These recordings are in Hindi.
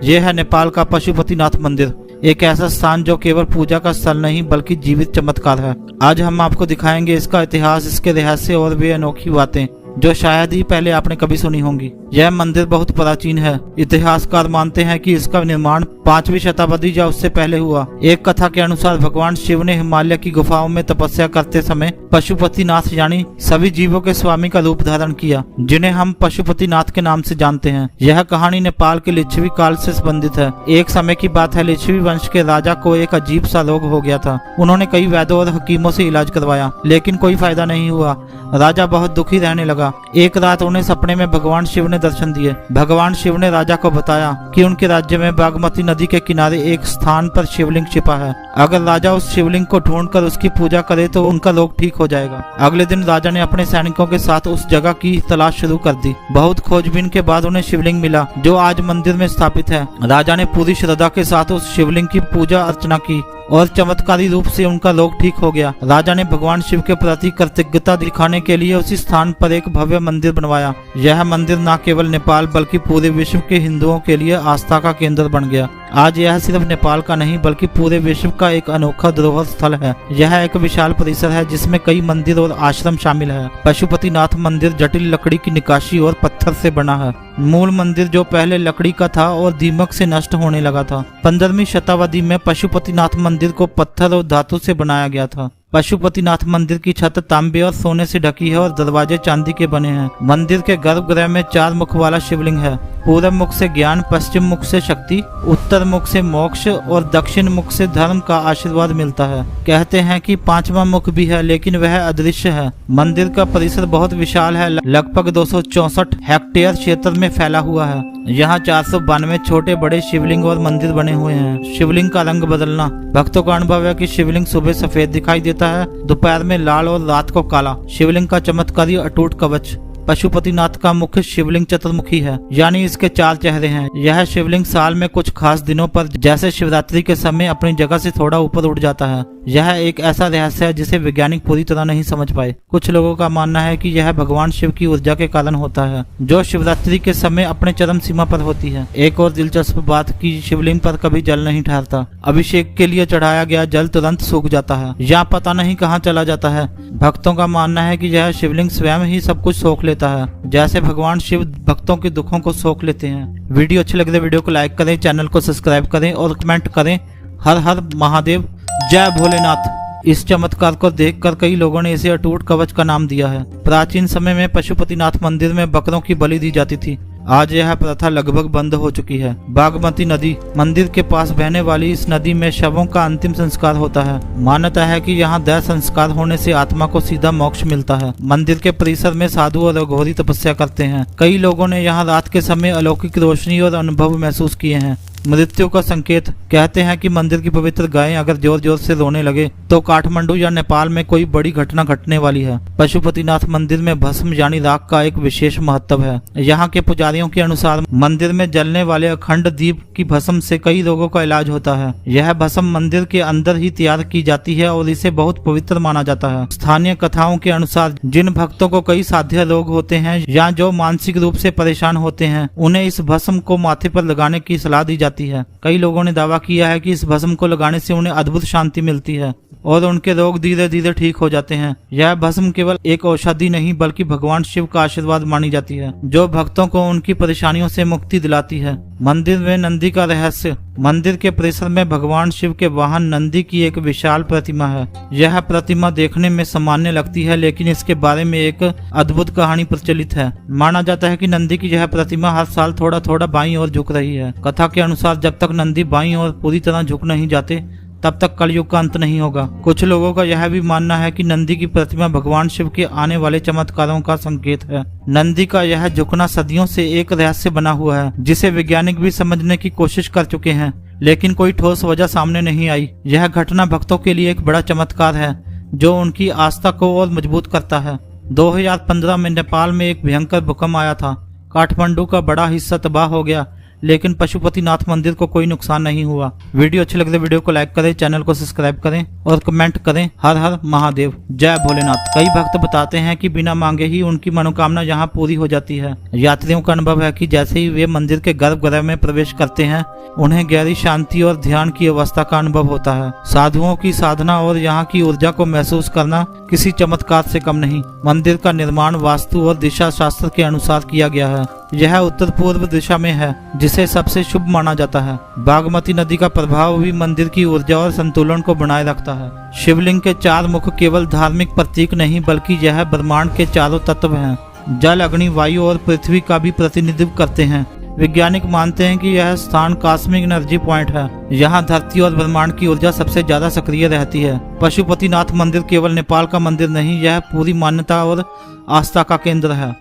यह है नेपाल का पशुपतिनाथ मंदिर, एक ऐसा स्थान जो केवल पूजा का स्थल नहीं बल्कि जीवित चमत्कार है। आज हम आपको दिखाएंगे इसका इतिहास, इसके रहस्य और वे अनोखी बातें जो शायद ही पहले आपने कभी सुनी होंगी। यह मंदिर बहुत प्राचीन है। इतिहासकार मानते हैं कि इसका निर्माण 5वीं शताब्दी या उससे पहले हुआ। एक कथा के अनुसार भगवान शिव ने हिमालय की गुफाओं में तपस्या करते समय पशुपतिनाथ यानी सभी जीवों के स्वामी का रूप धारण किया, जिन्हें हम पशुपतिनाथ के नाम से जानते हैं। यह कहानी नेपाल के लिच्छवी काल से संबंधित है। एक समय की बात है, लिच्छवी वंश के राजा को एक अजीब सा रोग हो गया था। उन्होंने कई वैद्यों और हकीमों से इलाज करवाया, लेकिन कोई फायदा नहीं हुआ। राजा बहुत दुखी रहने लगा। एक रात उन्हें सपने में भगवान शिव ने दर्शन दिए। भगवान शिव ने राजा को बताया कि उनके राज्य में बागमती नदी के किनारे एक स्थान पर शिवलिंग छिपा है। अगर राजा उस शिवलिंग को ढूंढकर उसकी पूजा करे तो उनका रोग ठीक हो जाएगा। अगले दिन राजा ने अपने सैनिकों के साथ उस जगह की तलाश शुरू कर दी। बहुत खोजबीन के बाद उन्हें शिवलिंग मिला, जो आज मंदिर में स्थापित है। राजा ने पूरी श्रद्धा के साथ उस शिवलिंग की पूजा अर्चना की और चमत्कारी रूप से उनका रोग ठीक हो गया। राजा ने भगवान शिव के प्रति कृतज्ञता दिखाने के लिए उसी स्थान पर एक भव्य मंदिर बनवाया। यह मंदिर न केवल नेपाल बल्कि पूरे विश्व के हिंदुओं के लिए आस्था का केंद्र बन गया। आज यह सिर्फ नेपाल का नहीं बल्कि पूरे विश्व का एक अनोखा धरोहर स्थल है। यह एक विशाल परिसर है जिसमें कई मंदिर और आश्रम शामिल है। पशुपतिनाथ मंदिर जटिल लकड़ी की निकाशी और पत्थर से बना है। मूल मंदिर जो पहले लकड़ी का था और दीमक से नष्ट होने लगा था। 15वीं शताब्दी में पशुपतिनाथ मंदिर को पत्थर और धातु से बनाया गया था। पशुपतिनाथ मंदिर की छत तांबे और सोने से ढकी है और दरवाजे चांदी के बने हैं। मंदिर के गर्भगृह में 4 मुख वाला शिवलिंग है। पूर्व मुख से ज्ञान, पश्चिम मुख से शक्ति, उत्तर मुख से मोक्ष और दक्षिण मुख से धर्म का आशीर्वाद मिलता है। कहते हैं कि 5वां मुख भी है, लेकिन वह अदृश्य है। मंदिर का परिसर बहुत विशाल है, लगभग 264 हेक्टेयर क्षेत्र में फैला हुआ है। यहाँ 492 छोटे बड़े शिवलिंग और मंदिर बने हुए हैं। शिवलिंग का रंग बदलना। भक्तों का अनुभव है कि शिवलिंग सुबह सफेद दिखाई देता है, दोपहर में लाल और रात को काला। शिवलिंग का चमत्कारी अटूट कवच। पशुपतिनाथ का मुख्य शिवलिंग चतुर्मुखी है, यानी इसके 4 चेहरे हैं। यह शिवलिंग साल में कुछ खास दिनों पर जैसे शिवरात्रि के समय अपनी जगह से थोड़ा ऊपर उठ जाता है। यह एक ऐसा रहस्य है जिसे वैज्ञानिक पूरी तरह नहीं समझ पाए। कुछ लोगों का मानना है कि यह भगवान शिव की ऊर्जा के कारण होता है, जो शिवरात्रि के समय अपने चरम सीमा पर होती है। एक और दिलचस्प बात कि शिवलिंग पर कभी जल नहीं ठहरता। अभिषेक के लिए चढ़ाया गया जल तुरंत सूख जाता है या पता नहीं कहाँ चला जाता है। भक्तों का मानना है कि यह शिवलिंग स्वयं ही सब कुछ सोख लेता है, जैसे भगवान शिव भक्तों के दुखों को सोख लेते हैं। वीडियो अच्छी लगे तो वीडियो को लाइक करें, चैनल को सब्सक्राइब करें और कमेंट करें। हर हर महादेव, जय भोलेनाथ। इस चमत्कार को देखकर कई लोगों ने इसे अटूट कवच का नाम दिया है। प्राचीन समय में पशुपतिनाथ मंदिर में बकरों की बलि दी जाती थी। आज यह प्रथा लगभग बंद हो चुकी है। बागमती नदी। मंदिर के पास बहने वाली इस नदी में शवों का अंतिम संस्कार होता है। मान्यता है कि यहाँ देह संस्कार होने से आत्मा को सीधा मोक्ष मिलता है। मंदिर के परिसर में साधु और अघोरी तपस्या करते हैं। कई लोगों ने यहाँ रात के समय अलौकिक रोशनी और अनुभव महसूस किए हैं। मृत्यु का संकेत। कहते हैं कि मंदिर की पवित्र गायें अगर जोर जोर से रोने लगे तो काठमांडू या नेपाल में कोई बड़ी घटना घटने वाली है। पशुपतिनाथ मंदिर में भस्म यानी राख का एक विशेष महत्व है। यहाँ के पुजारियों के अनुसार मंदिर में जलने वाले अखंड दीप की भस्म से कई रोगों का इलाज होता है। यह भस्म मंदिर के अंदर ही तैयार की जाती है और इसे बहुत पवित्र माना जाता है। स्थानीय कथाओं के अनुसार जिन भक्तों को कई साध्य रोग होते हैं या जो मानसिक रूप से परेशान होते हैं, उन्हें इस भस्म को माथे पर लगाने की सलाह दी जाती है। कई लोगों ने दावा किया है कि इस भस्म को लगाने से उन्हें अद्भुत शांति मिलती है और उनके रोग धीरे धीरे ठीक हो जाते हैं। यह भस्म केवल एक औषधि नहीं बल्कि भगवान शिव का आशीर्वाद मानी जाती है, जो भक्तों को उनकी परेशानियों से मुक्ति दिलाती है। मंदिर में नंदी का रहस्य। मंदिर के परिसर में भगवान शिव के वाहन नंदी की एक विशाल प्रतिमा है। यह प्रतिमा देखने में सामान्य लगती है, लेकिन इसके बारे में एक अद्भुत कहानी प्रचलित है। माना जाता है कि नंदी की यह प्रतिमा हर साल थोड़ा थोड़ा बाईं ओर झुक रही है। कथा के अनुसार जब तक नंदी बाईं ओर पूरी तरह झुक नहीं जाते तब तक कलयुग का अंत नहीं होगा। कुछ लोगों का यह भी मानना है कि नंदी की प्रतिमा भगवान शिव के आने वाले चमत्कारों का संकेत है। नंदी का यह झुकना सदियों से एक रहस्य बना हुआ है, जिसे वैज्ञानिक भी समझने की कोशिश कर चुके हैं, लेकिन कोई ठोस वजह सामने नहीं आई। यह घटना भक्तों के लिए एक बड़ा चमत्कार है, जो उनकी आस्था को और मजबूत करता है। 2015 में नेपाल में एक भयंकर भूकंप आया था। काठमांडू का बड़ा हिस्सा तबाह हो गया, लेकिन पशुपतिनाथ मंदिर को कोई नुकसान नहीं हुआ। वीडियो अच्छी लगे तो वीडियो को लाइक करें, चैनल को सब्सक्राइब करें और कमेंट करें। हर हर महादेव, जय भोलेनाथ। कई भक्त बताते हैं कि बिना मांगे ही उनकी मनोकामना यहाँ पूरी हो जाती है। यात्रियों का अनुभव है कि जैसे ही वे मंदिर के गर्भगृह में प्रवेश करते हैं उन्हें गहरी शांति और ध्यान की अवस्था का अनुभव होता है। साधुओं की साधना और यहाँ की ऊर्जा को महसूस करना किसी चमत्कार से कम नहीं। मंदिर का निर्माण वास्तु और दिशा शास्त्र के अनुसार किया गया है। यह उत्तर पूर्व दिशा में है, जिसे सबसे शुभ माना जाता है। बागमती नदी का प्रभाव भी मंदिर की ऊर्जा और संतुलन को बनाए रखता है। शिवलिंग के 4 मुख केवल धार्मिक प्रतीक नहीं, बल्कि यह ब्रह्मांड के चारों तत्व हैं। जल, अग्नि, वायु और पृथ्वी का भी प्रतिनिधित्व करते हैं। वैज्ञानिक मानते हैं कि यह स्थान कॉस्मिक एनर्जी पॉइंट है। यहाँ धरती और ब्रह्मांड की ऊर्जा सबसे ज्यादा सक्रिय रहती है। पशुपतिनाथ मंदिर केवल नेपाल का मंदिर नहीं, यह पूरी मान्यता और आस्था का केंद्र है।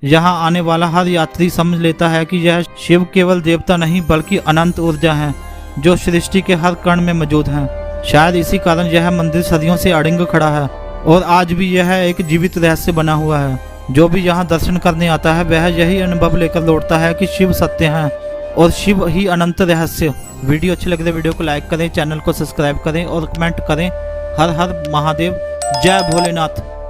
यहाँ आने वाला हर यात्री समझ लेता है कि यह शिव केवल देवता नहीं, बल्कि अनंत ऊर्जा है जो सृष्टि के हर कण में मौजूद है। शायद इसी कारण यह मंदिर सदियों से अड़िंग खड़ा है और आज भी यह एक जीवित रहस्य बना हुआ है। जो भी यहाँ दर्शन करने आता है वह यही अनुभव लेकर लौटता है कि शिव सत्य है और शिव ही अनंत रहस्य। वीडियो अच्छी लगे तो वीडियो को लाइक करें, चैनल को सब्सक्राइब करें और कमेंट करें। हर हर महादेव, जय भोलेनाथ।